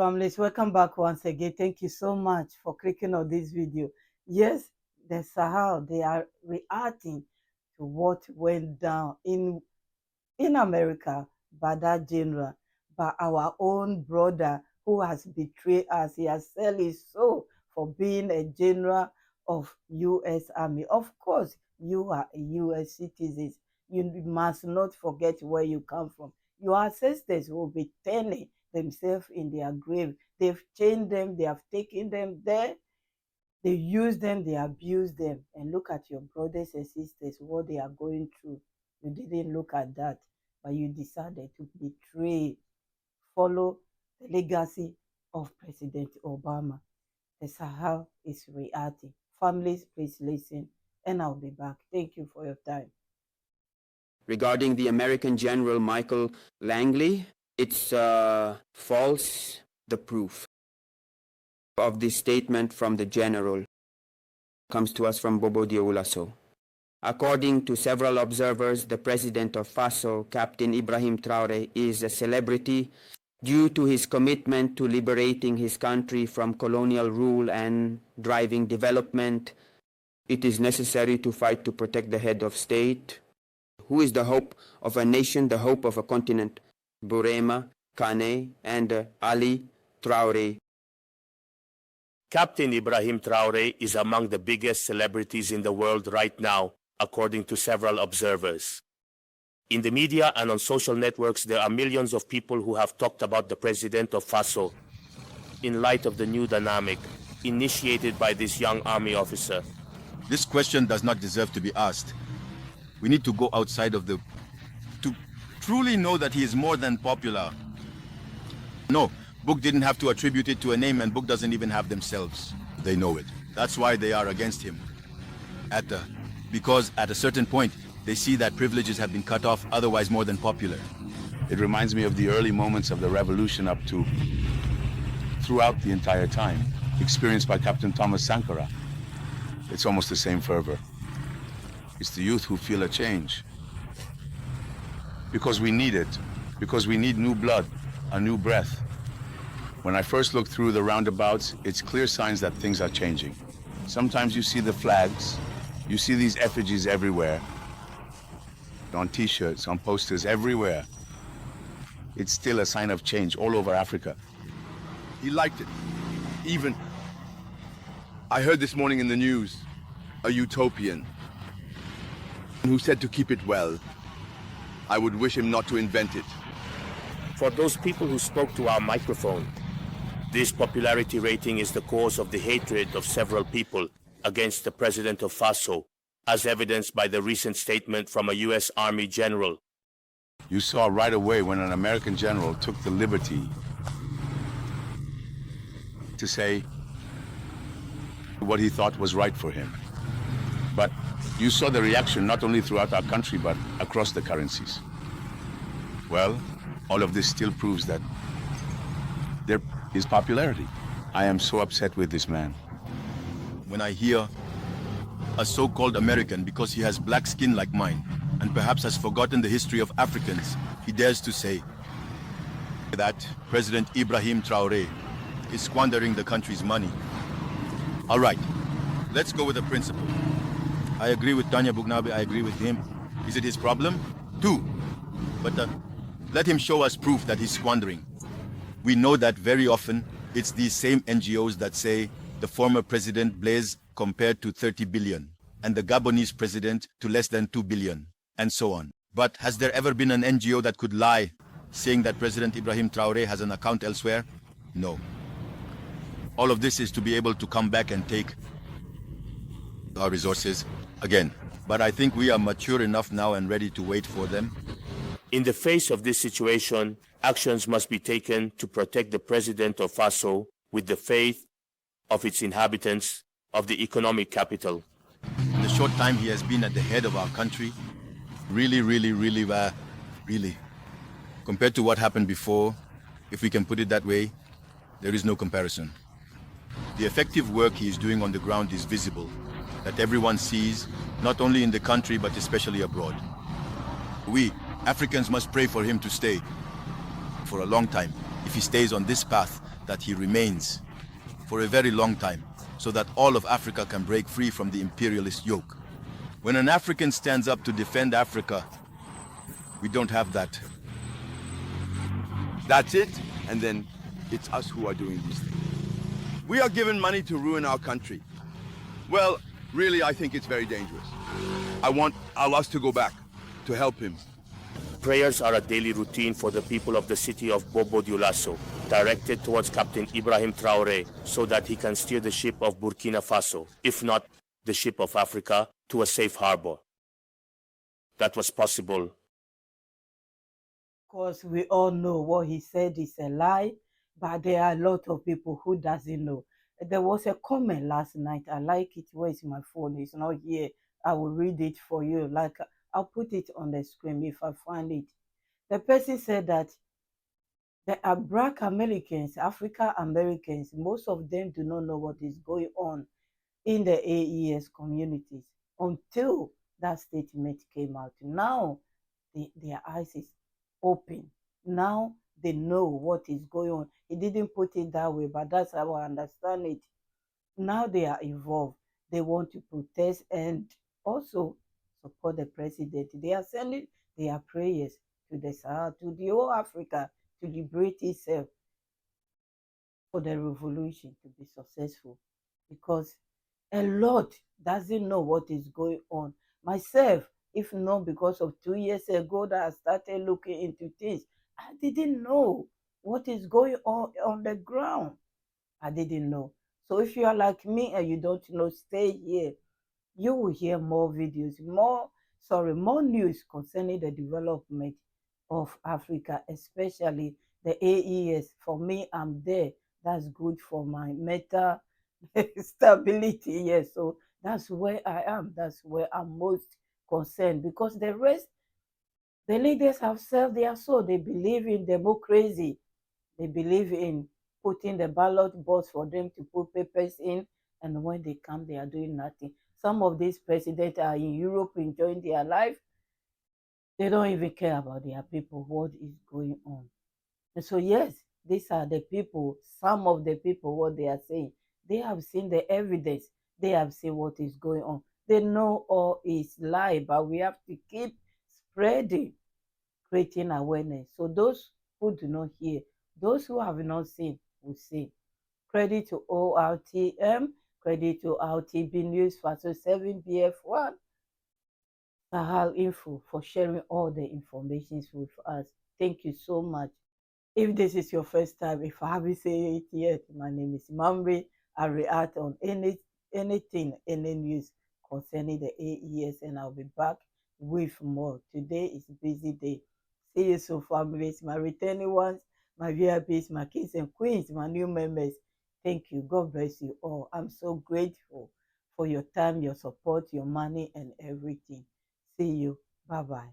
families, welcome back once again. Thank you so much for clicking on this video. Yes, the Sahel, they are reacting to what went down in America by that general, by our own brother who has betrayed us. He has sold his soul for being a general of U.S. Army. Of course, you are a U.S. citizen. You must not forget where you come from. Your ancestors will be turning themselves in their grave. They've chained them. They have taken them there. They use them. They abuse them. And look at your brothers and sisters, what they are going through. You didn't look at that, but you decided to betray, follow the legacy of President Obama. The Sahel is reacting. Families, please listen, and I'll be back. Thank you for your time. Regarding the American General Michael Langley, it's false, the proof of this statement from the general comes to us from Bobo Dioulasso. According to several observers, the president of Faso, Captain Ibrahim TRAORE, is a celebrity due to his commitment to liberating his country from colonial rule and driving development. It is necessary to fight to protect the head of state, who is the hope of a nation, the hope of a continent. Burema, Kane, and Ali TRAORE. Captain Ibrahim TRAORE is among the biggest celebrities in the world right now, according to several observers. In the media and on social networks, there are millions of people who have talked about the president of Faso in light of the new dynamic initiated by this young army officer. This question does not deserve to be asked. We need to go outside of to truly know that he is more than popular. No, Book didn't have to attribute it to a name, and Book doesn't even have themselves. They know it. That's why they are against him. Because at a certain point, they see that privileges have been cut off, otherwise more than popular. It reminds me of the early moments of the revolution up to throughout the entire time, experienced by Captain Thomas Sankara. It's almost the same fervor. It's the youth who feel a change. Because we need it. Because we need new blood, a new breath. When I first look through the roundabouts, it's clear signs that things are changing. Sometimes you see the flags, you see these effigies everywhere. On t-shirts, on posters, everywhere. It's still a sign of change all over Africa. He liked it. Even, I heard this morning in the news, a utopian who said to keep it well. I would wish him not to invent it. For those people who spoke to our microphone, this popularity rating is the cause of the hatred of several people against the president of Faso, as evidenced by the recent statement from a U.S. Army general. You saw right away when an American general took the liberty to say what he thought was right for him. But you saw the reaction not only throughout our country, but across the currencies. Well, all of this still proves that there is popularity. I am so upset with this man. When I hear a so-called American, because he has black skin like mine, and perhaps has forgotten the history of Africans, he dares to say that President Ibrahim TRAORE is squandering the country's money. All right, let's go with the principle. I agree with Tanya Bugnabe, I agree with him. Is it his problem? Too. But let him show us proof that he's squandering. We know that very often it's these same NGOs that say the former president Blaise compared to 30 billion, and the Gabonese president to less than 2 billion, and so on. But has there ever been an NGO that could lie, saying that President Ibrahim TRAORE has an account elsewhere? No. All of this is to be able to come back and take our resources again. But I think we are mature enough now and ready to wait for them. In the face of this situation, actions must be taken to protect the president of Faso with the faith of its inhabitants, of the economic capital. In the short time he has been at the head of our country, really, compared to what happened before, if we can put it that way, there is no comparison. The effective work he is doing on the ground is visible, that everyone sees, not only in the country but especially abroad. We, Africans, must pray for him to stay for a long time. If he stays on this path, that he remains for a very long time, so that all of Africa can break free from the imperialist yoke. When an African stands up to defend Africa, we don't have that. That's it, and then it's us who are doing these things. We are given money to ruin our country. Well, really, I think it's very dangerous. I want us to go back, to help him. Prayers are a daily routine for the people of the city of Bobo Dioulasso, directed towards Captain Ibrahim TRAORE, so that he can steer the ship of Burkina Faso, if not the ship of Africa, to a safe harbor. That was possible. Of course, we all know what he said is a lie, but there are a lot of people who doesn't know. There was a comment last night. I like it. Where is my phone? It's not here. I will read it for you. Like, I'll put it on the screen if I find it. The person said that there are black Americans, African Americans, most of them do not know what is going on in the AES communities until that statement came out. Now, their eyes is open. Now they know what is going on. He didn't put it that way, but that's how I understand it. Now they are involved. They want to protest and also support the president. They are sending their prayers to the Sahel, to the whole Africa, to liberate itself, for the revolution to be successful, because a lot doesn't know what is going on. Myself, if not because of 2 years ago that I started looking into things, I didn't know what is going on the ground. I didn't know. So if you are like me and you don't know, stay here. You will hear more videos, more news concerning the development of Africa, especially the AES. For me, I'm there. That's good for my mental stability. Yes, so that's where I am. That's where I'm most concerned, because the rest, the leaders have sold their soul. They believe in democracy. They believe in putting the ballot box for them to put papers in, and when they come, they are doing nothing. Some of these presidents are in Europe enjoying their life. They don't even care about their people, what is going on. And so, yes, these are the people, some of the people, what they are saying. They have seen the evidence. They have seen what is going on. They know all is lie, but we have to keep spreading, creating awareness. So those who do not hear, those who have not seen, will see. Credit to ORTM, credit to RTB News, Faso 7, BF1, Sahel Info for sharing all the information with us. Thank you so much. If this is your first time, if I haven't said it yet, my name is Mamri. I react on anything, any news concerning the AES, and I'll be back with more. Today is a busy day. See you soon, families, my returning ones, my VIPs, my kings and queens, my new members. Thank you. God bless you all. I'm so grateful for your time, your support, your money, and everything. See you. Bye-bye.